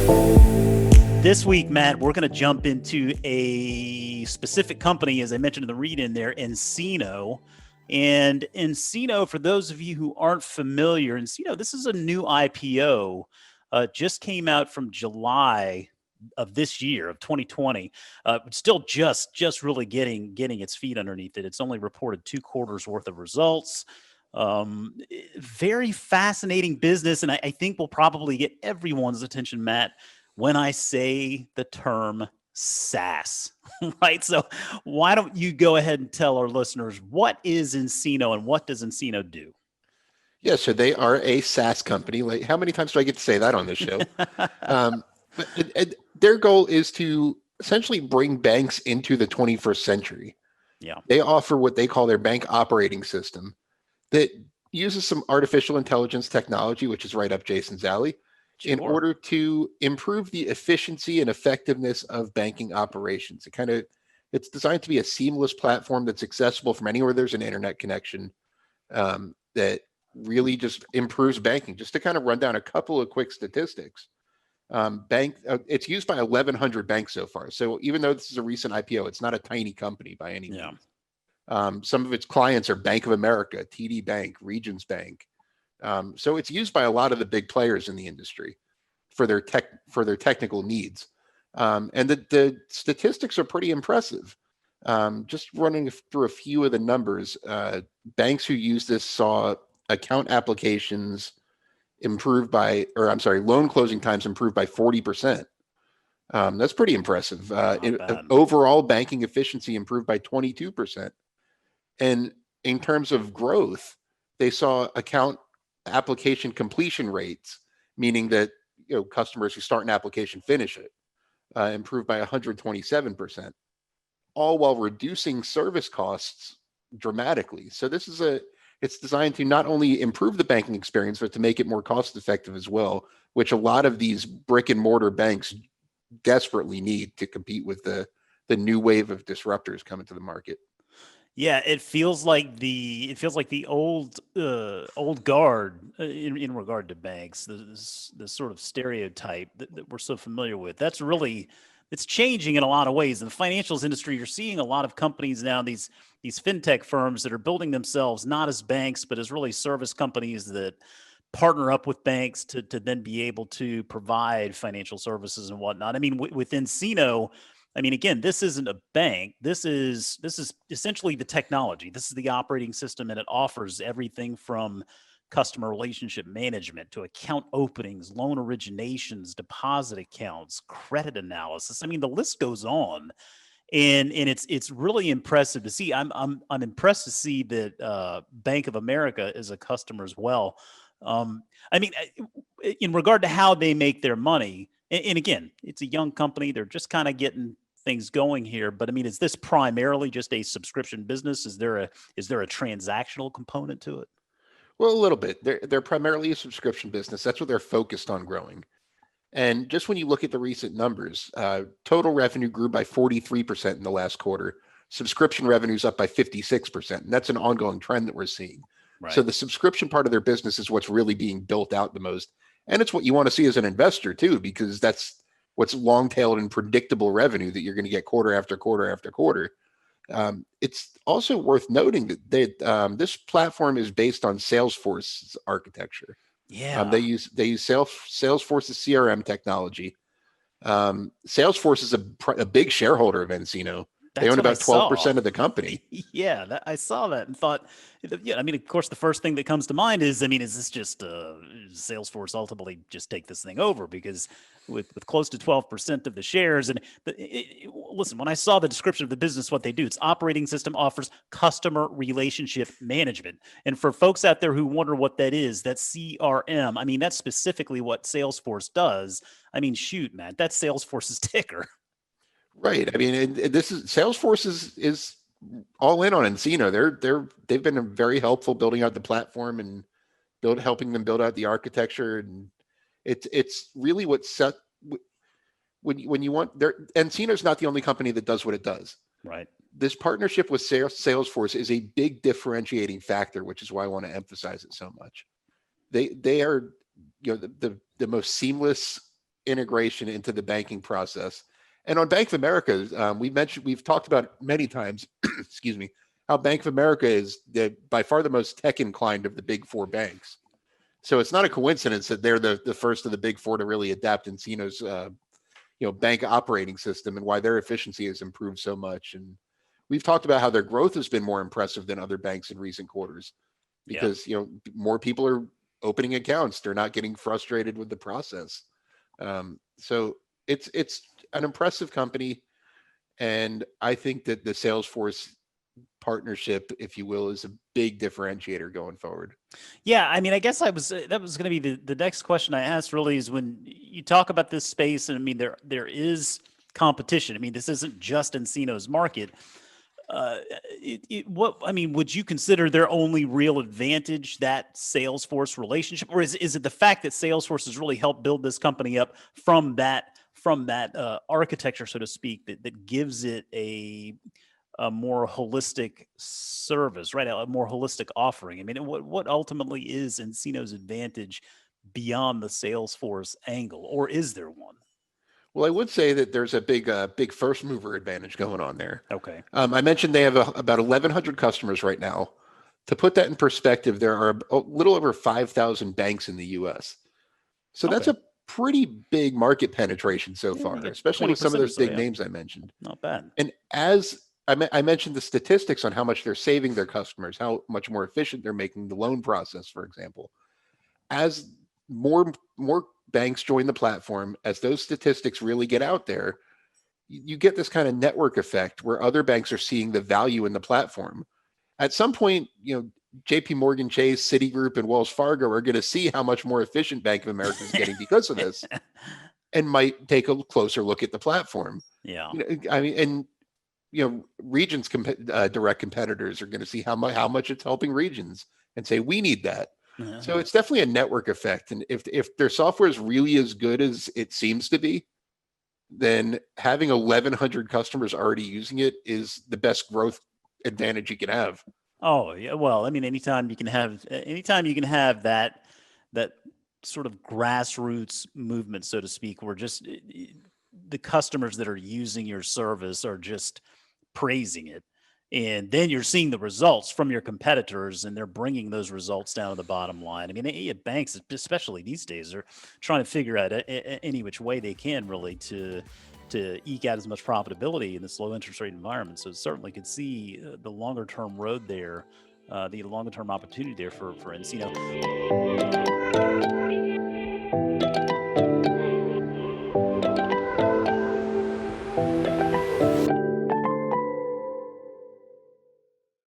This week, Matt, we're going to jump into a specific company, as I mentioned in the read in there, nCino. And nCino, for those of you who aren't familiar, nCino, this is a new IPO. Just came out from July of this year, of 2020. Still just really getting its feet underneath it. It's only reported 2 quarters worth of results. Very fascinating business, and I think will probably get everyone's attention, Matt, when I say the term SaaS, right? So why don't you go ahead and tell our listeners, what is nCino and what does nCino do? Yeah, so they are a SaaS company. Like, how many times do I get to say that on this show? But their goal is to essentially bring banks into the 21st century. Yeah. They offer what they call their bank operating system that uses some artificial intelligence technology, which is right up Jason's alley, in order to improve the efficiency and effectiveness of banking operations. It's designed to be a seamless platform that's accessible from anywhere there's an internet connection, that really just improves banking. Just to kind of run down a couple of quick statistics. It's used by 1,100 banks so far. So even though this is a recent IPO, it's not a tiny company by any means. Some of its clients are Bank of America, TD Bank, Regions Bank. So it's used by a lot of the big players in the industry for their technical needs. And the statistics are pretty impressive. Just running through a few of the numbers, banks who use this saw account applications loan closing times improved by 40%. That's pretty impressive. Overall banking efficiency improved by 22%. And in terms of growth, they saw account application completion rates, meaning that customers who start an application finish it, improved by 127%, all while reducing service costs dramatically. So it's designed to not only improve the banking experience, but to make it more cost effective as well, which a lot of these brick and mortar banks desperately need to compete with the new wave of disruptors coming to the market. Yeah, it feels like the old guard in regard to banks, the sort of stereotype that we're so familiar with. It's changing in a lot of ways. In the financials industry, you're seeing a lot of companies now, these fintech firms that are building themselves not as banks, but as really service companies that partner up with banks to then be able to provide financial services and whatnot. I mean, with nCino, again, this isn't a bank. This is essentially the technology. This is the operating system, and it offers everything from customer relationship management to account openings, loan originations, deposit accounts, credit analysis. The list goes on, and it's really impressive to see. I'm impressed to see that Bank of America is a customer as well. In regard to how they make their money, and again, it's a young company. They're just kind of getting things going here, but is this primarily just a subscription business? Is there a transactional component to it? Well, a little bit. They're primarily a subscription business. That's what they're focused on growing. And just when you look at the recent numbers, total revenue grew by 43% in the last quarter. Subscription revenue's up by 56%. And that's an ongoing trend that we're seeing. Right. So the subscription part of their business is what's really being built out the most. And it's what you want to see as an investor too, because that's what's long-tailed and predictable revenue that you're going to get quarter after quarter after quarter. It's also worth noting that this platform is based on Salesforce's architecture. Yeah, they use Salesforce's CRM technology. Salesforce is a big shareholder of nCino. They own about 12% of the company. Yeah, I saw that and thought, of course, the first thing that comes to mind is this just Salesforce ultimately just take this thing over? Because with close to 12% of the shares, and listen, when I saw the description of the business, what they do, its operating system offers customer relationship management. And for folks out there who wonder what that is, that's CRM. That's specifically what Salesforce does. Shoot, man, that's Salesforce's ticker. Right. This is Salesforce is all in on nCino. They've been very helpful building out the platform and helping them build out the architecture, and it's really what set when you want there. nCino's not the only company that does what it does. Right. This partnership with Salesforce is a big differentiating factor, which is why I want to emphasize it so much. They are the most seamless integration into the banking process. And on Bank of America, we've talked about many times, excuse me, how Bank of America is by far the most tech inclined of the big four banks. So it's not a coincidence that they're the first of the big four to really adapt nCino's bank operating system, and why their efficiency has improved so much. And we've talked about how their growth has been more impressive than other banks in recent quarters Yeah. because more people are opening accounts. They're not getting frustrated with the process. So it's an impressive company, and I think that the Salesforce partnership, if you will, is a big differentiator going forward. Yeah, I mean, I guess that was going to be the next question I asked. Really, is when you talk about this space, and I mean, there is competition. I mean, this isn't just nCino's market. What I mean, would you consider their only real advantage that Salesforce relationship, or is it the fact that Salesforce has really helped build this company up from that architecture, so to speak, that gives it a more holistic service, right? A more holistic offering. I mean, what ultimately is nCino's advantage beyond the Salesforce angle, or is there one? Well, I would say that there's a big first mover advantage going on there. Okay. I mentioned they have about 1,100 customers right now. To put that in perspective, there are a little over 5,000 banks in the U.S. So that's Okay. a pretty big market penetration so Yeah, you far, get especially with some of 20% or those so. big Yeah, names I mentioned. not bad. And as I mentioned the statistics on how much they're saving their customers, how much more efficient they're making the loan process, for example. As more banks join the platform, as those statistics really get out there, you get this kind of network effect where other banks are seeing the value in the platform. At some point, JP Morgan Chase, Citigroup, and Wells Fargo are going to see how much more efficient Bank of America is getting because of this, and might take a closer look at the platform. Yeah. I mean, and Regions direct competitors are going to see how much it's helping Regions and say we need that. So it's definitely a network effect, and if their software is really as good as it seems to be, then having 1,100 customers already using it is the best growth advantage you can have. Oh yeah. Well, I mean, anytime you can have that sort of grassroots movement, so to speak, where just the customers that are using your service are just praising it. And then you're seeing the results from your competitors, and they're bringing those results down to the bottom line. I mean, banks, especially these days, are trying to figure out any which way they can really to eke out as much profitability in this low interest rate environment. So certainly could see the longer term road there, the longer term opportunity there for nCino.